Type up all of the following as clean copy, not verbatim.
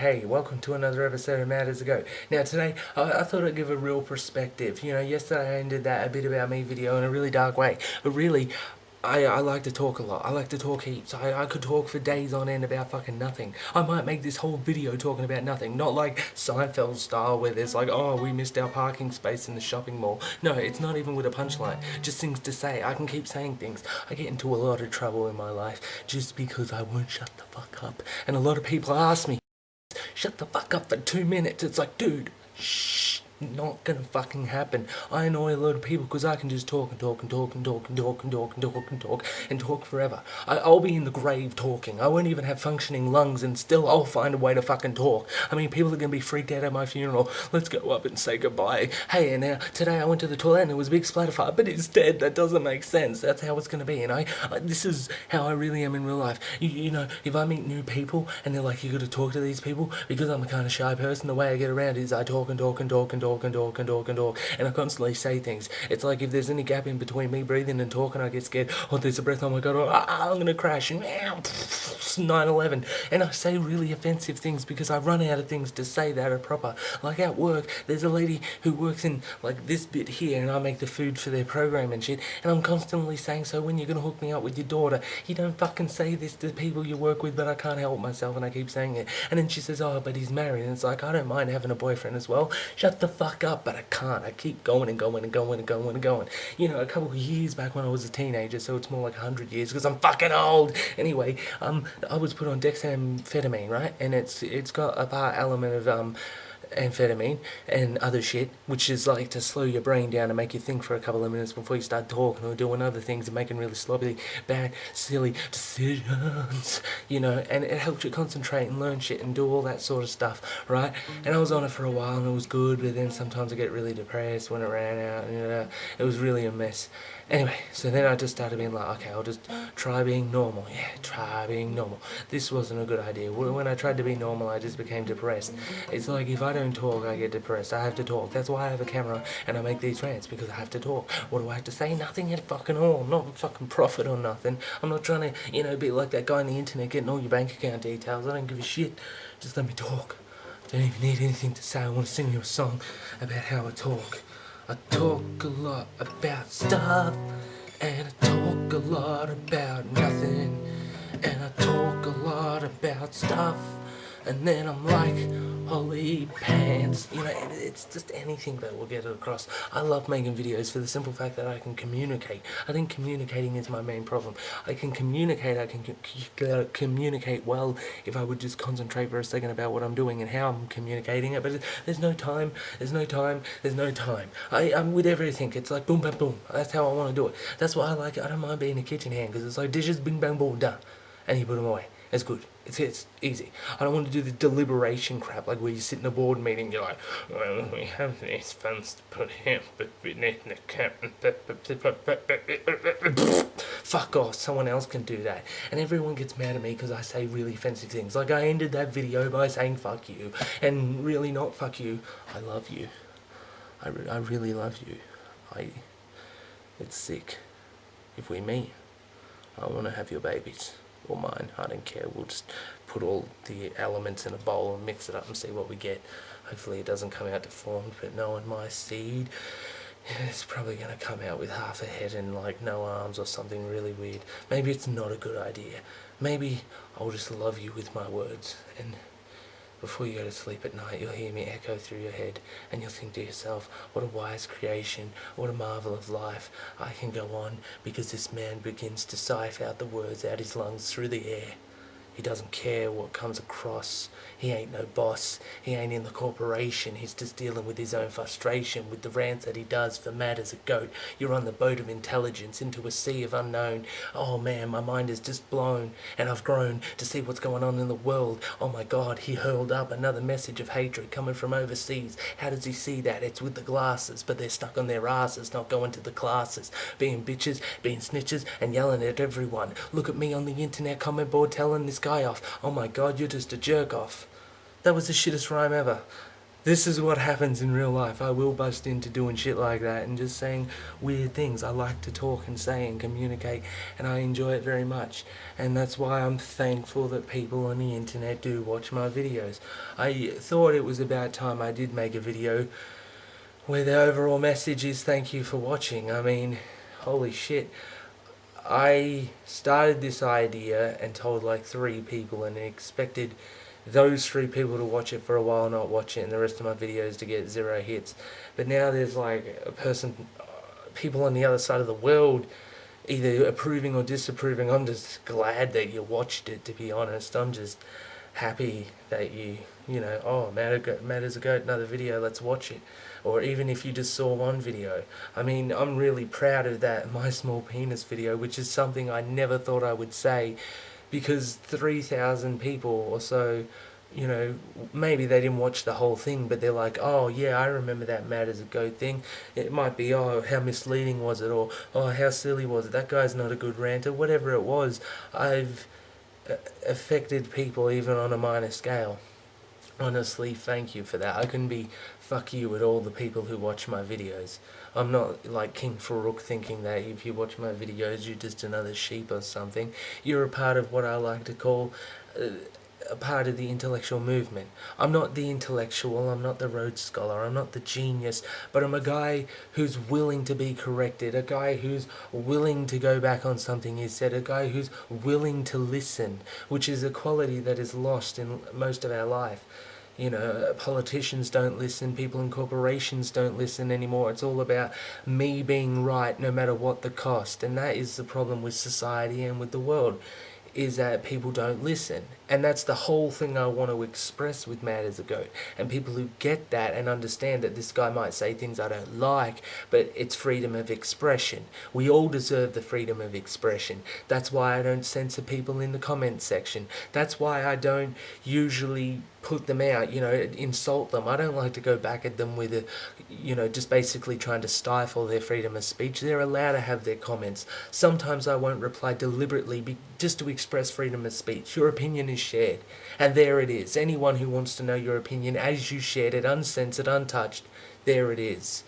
Hey, welcome to another episode of Mad as a Goat. Now today, I thought I'd give a real perspective. You know, yesterday I ended that a bit about me video in a really dark way, but really, I like to talk a lot. I like to talk heaps. I could talk for days on end about fucking nothing. I might make this whole video talking about nothing. Not like Seinfeld style where there's like, oh, we missed our parking space in the shopping mall. No, it's not even with a punchline. Just things to say. I can keep saying things. I get into a lot of trouble in my life just because I won't shut the fuck up. And a lot of people ask me, shut the fuck up for 2 minutes. It's like, dude, shh, not gonna fucking happen. I annoy a lot of people because I can just talk and talk and talk and talk and talk and talk and talk and talk and talk forever. I'll be in the grave talking. I won't even have functioning lungs and still I'll find a way to fucking talk. I mean, people are gonna be freaked out at my funeral. Let's go up and say goodbye. Hey, and today I went to the toilet and there was a big splatter fire, but it's dead. That doesn't make sense. That's how it's gonna be. And this is how I really am in real life. You know, if I meet new people and they're like, you gotta talk to these people, because I'm a kind of shy person, the way I get around is I talk and talk and talk and talk and talk and talk and talk, and I constantly say things. It's like if there's any gap in between me breathing and talking, I get scared. Oh, there's a breath. Oh my god, I'm gonna crash. And 9/11, and I say really offensive things because I run out of things to say that are proper. Like at work, there's a lady who works in like this bit here, and I make the food for their program and shit, and I'm constantly saying, so when you're gonna hook me up with your daughter, you don't fucking say this to people you work with, but I can't help myself and I keep saying it. And then she says, oh, but he's married, and it's like, I don't mind having a boyfriend as well. Shut the fuck up. But I can't. I keep going and going and going and going and going. You know, a couple of years back when I was a teenager, so it's more like 100 years because I'm fucking old. Anyway, I was put on dexamphetamine, right? And it's got a part element of amphetamine and other shit, which is like to slow your brain down and make you think for a couple of minutes before you start talking or doing other things and making really sloppy, bad, silly decisions, you know, and it helps you concentrate and learn shit and do all that sort of stuff, right? And I was on it for a while and it was good, but then sometimes I get really depressed when it ran out, and it was really a mess. Anyway, so then I just started being like, okay, I'll just try being normal. Yeah, try being normal. This wasn't a good idea. When I tried to be normal, I just became depressed. It's like if I don't talk, I get depressed. I have to talk. That's why I have a camera and I make these rants, because I have to talk. What do I have to say? Nothing at fucking all. I'm not a fucking prophet or nothing. I'm not trying to, be like that guy on the internet getting all your bank account details. I don't give a shit. Just let me talk. I don't even need anything to say. I want to sing you a song about how I talk. I talk a lot about stuff, and I talk a lot about nothing, and I talk a lot about stuff, and then I'm like, holy pants, it's just anything that will get it across. I love making videos for the simple fact that I can communicate. I think communicating is my main problem. I can communicate well if I would just concentrate for a second about what I'm doing and how I'm communicating it, but there's no time. I'm with everything. It's like boom, bam, boom. That's how I want to do it. That's why I like it. I don't mind being a kitchen hand, because it's like dishes, bing, bang, boom, done. And you put them away. It's good. It's easy. I don't want to do the deliberation crap, like where you sit in a board meeting, you're like, well, we have these funds to put here, but we need an accountant. Fuck off, someone else can do that. And everyone gets mad at me because I say really offensive things. Like I ended that video by saying fuck you, and really not fuck you. I love you. I really love you. It's sick. If we meet, I want to have your babies. Or mine, I don't care. We'll just put all the elements in a bowl and mix it up and see what we get. Hopefully it doesn't come out deformed, but knowing my seed, it's probably going to come out with half a head and like no arms or something really weird. Maybe it's not a good idea. Maybe I'll just love you with my words, and before you go to sleep at night, you'll hear me echo through your head, and you'll think to yourself, what a wise creation, what a marvel of life. I can go on because this man begins to siphon out the words out his lungs through the air. He doesn't care what comes across. He ain't no boss. He ain't in the corporation. He's just dealing with his own frustration with the rants that he does for mad as a goat. You're on the boat of intelligence into a sea of unknown. Oh man, my mind is just blown, and I've grown to see what's going on in the world. Oh my God, he hurled up another message of hatred coming from overseas. How does he see that? It's with the glasses, but they're stuck on their asses, not going to the classes. Being bitches, being snitches, and yelling at everyone. Look at me on the internet comment board telling this guy off. Oh my God, you're just a jerk off. That was the shittest rhyme ever. This is what happens in real life. I will bust into doing shit like that and just saying weird things. I like to talk and say and communicate, and I enjoy it very much. And that's why I'm thankful that people on the internet do watch my videos. I thought it was about time I did make a video where the overall message is thank you for watching. I mean, holy shit. I started this idea and told like 3 people and expected those 3 people to watch it for a while, not watch it, and the rest of my videos to get 0 hits. But now there's like people on the other side of the world either approving or disapproving. I'm just glad that you watched it, to be honest. I'm just happy that you know, oh, mad as a goat, another video, let's watch it. Or even if you just saw one video. I mean, I'm really proud of that My Small Penis video, which is something I never thought I would say, because 3,000 people or so, you know, maybe they didn't watch the whole thing, but they're like, oh yeah, I remember that mad as a goat thing. It might be, oh, how misleading was it, or oh, how silly was it, that guy's not a good ranter, whatever it was. I've affected people even on a minor scale. Honestly, thank you for that. I can be fuck you with all the people who watch my videos. I'm not like King Farouk thinking that if you watch my videos you're just another sheep or something. You're a part of what I like to call a part of the intellectual movement. I'm not the intellectual, I'm not the Rhodes Scholar, I'm not the genius, but I'm a guy who's willing to be corrected, a guy who's willing to go back on something he said, a guy who's willing to listen, which is a quality that is lost in most of our life. You know, politicians don't listen, people in corporations don't listen anymore. It's all about me being right no matter what the cost. And that is the problem with society and with the world, is that people don't listen. And that's the whole thing I want to express with Mad as a Goat. And people who get that and understand that this guy might say things I don't like, but it's freedom of expression. We all deserve the freedom of expression. That's why I don't censor people in the comment section. That's why I don't usually put them out, you know, insult them. I don't like to go back at them with just basically trying to stifle their freedom of speech. They're allowed to have their comments. Sometimes I won't reply deliberately just to express freedom of speech. Your opinion is shared, and there it is. Anyone who wants to know your opinion as you shared it, uncensored, untouched, there it is.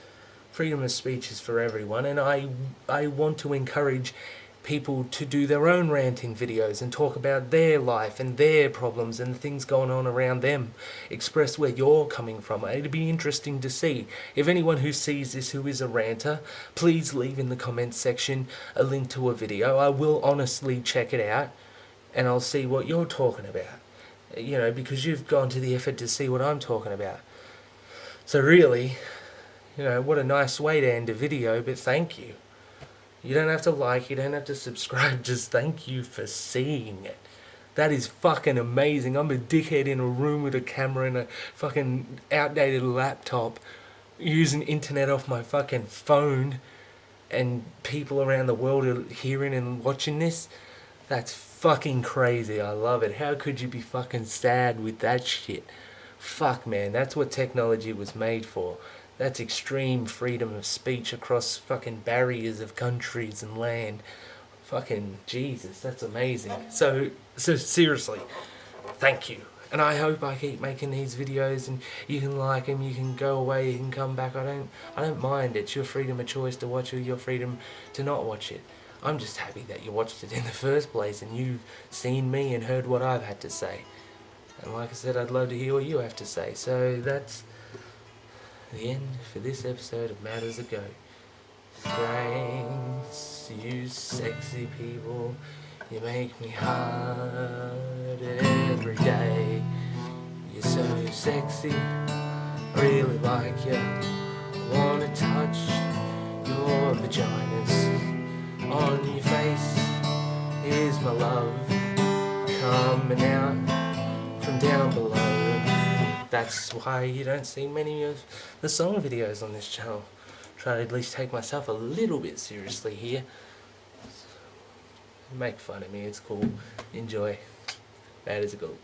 Freedom of speech is for everyone, and I want to encourage people to do their own ranting videos and talk about their life and their problems and the things going on around them. Express where you're coming from. It'd be interesting to see. If anyone who sees this who is a ranter, please leave in the comments section a link to a video. I will honestly check it out and I'll see what you're talking about. You know, because you've gone to the effort to see what I'm talking about. So really, you know, what a nice way to end a video, but thank you. You don't have to like, you don't have to subscribe, just thank you for seeing it. That is fucking amazing. I'm a dickhead in a room with a camera and a fucking outdated laptop using internet off my fucking phone, and people around the world are hearing and watching this. That's fucking crazy. I love it. How could you be fucking sad with that shit? Fuck, man, that's what technology was made for. That's extreme freedom of speech across fucking barriers of countries and land. Fucking Jesus, that's amazing. So seriously, thank you. And I hope I keep making these videos and you can like them, you can go away, you can come back. I don't mind. It's your freedom of choice to watch or your freedom to not watch it. I'm just happy that you watched it in the first place and you've seen me and heard what I've had to say. And like I said, I'd love to hear what you have to say. So that's the end for this episode of Mad as a Goat. Thanks, you sexy people. You make me hard every day. You're so sexy, really like you. Wanna touch your vaginas. On your face is my love. coming out from down below. That's why you don't see many of the song videos on this channel. Try to at least take myself a little bit seriously here. Make fun of me, it's cool. Enjoy. Bad as a goat.